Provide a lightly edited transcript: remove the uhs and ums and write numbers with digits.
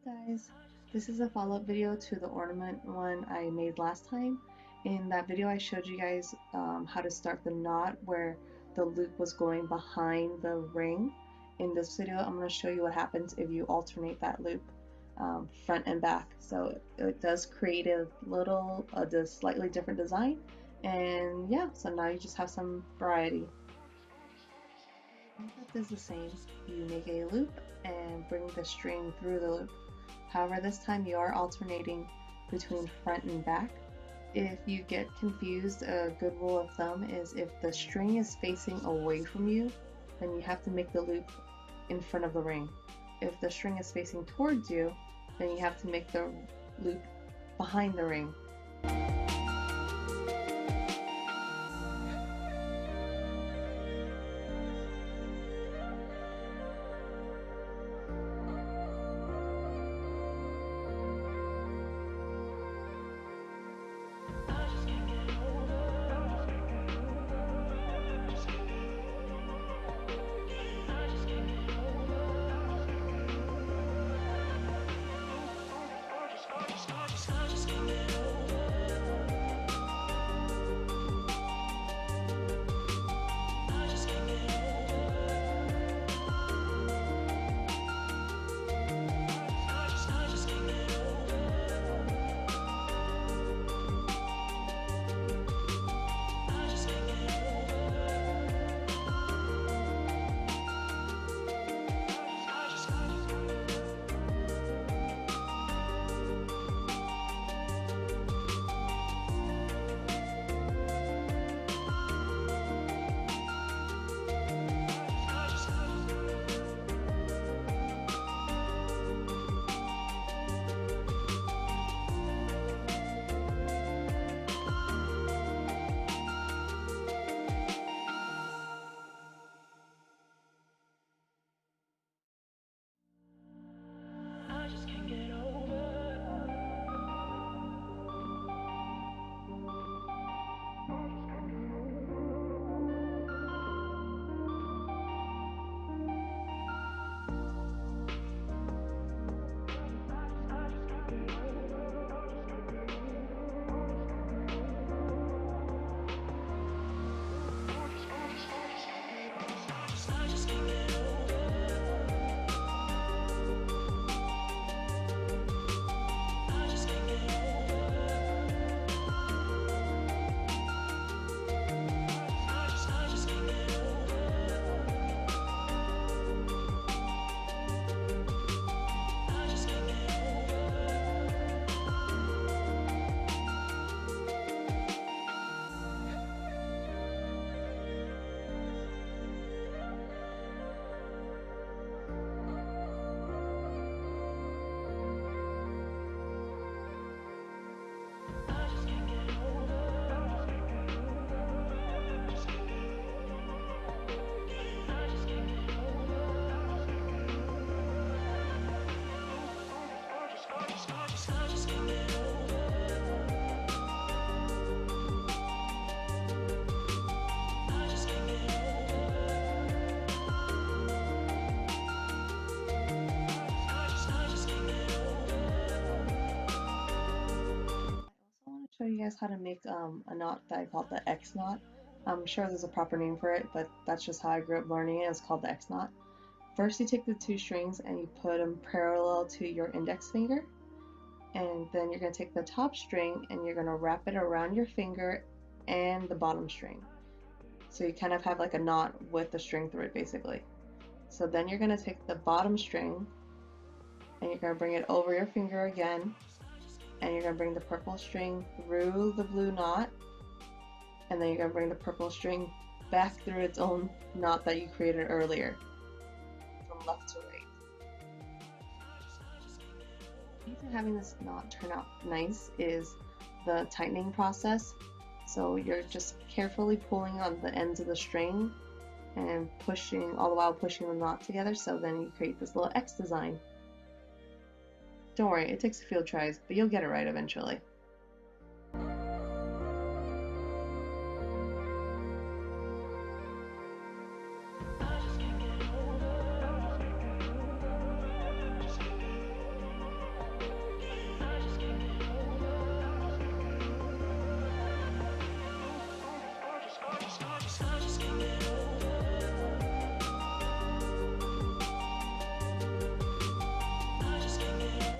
Guys, this is a follow-up video to the ornament one I made last time. In that video I showed you guys how to start the knot where the loop was going behind the ring. In this video I'm going to show you what happens if you alternate that loop front and back. So it does create a slightly different design, and yeah, so now you just have some variety. The concept is the same. You make a loop and bring the string through the loop. However, this time you are alternating between front and back. If you get confused, a good rule of thumb is if the string is facing away from you, then you have to make the loop in front of the ring. If the string is facing towards you, then you have to make the loop behind the ring. Show you guys how to make a knot that I call the X knot. I'm sure there's a proper name for it, but that's just how I grew up learning it. It's called the X knot. First, you take the two strings and you put them parallel to your index finger, and then you're going to take the top string and you're going to wrap it around your finger and the bottom string. So you kind of have like a knot with the string through it, basically. So then you're going to take the bottom string and you're going to bring it over your finger again, and you're going to bring the purple string through the blue knot, and then you're going to bring the purple string back through its own knot that you created earlier, from left to right. The key to having this knot turn out nice is the tightening process. So you're just carefully pulling on the ends of the string and pushing, all the while pushing the knot together, so then you create this little X design. Don't worry, it takes a few tries, but you'll get it right eventually.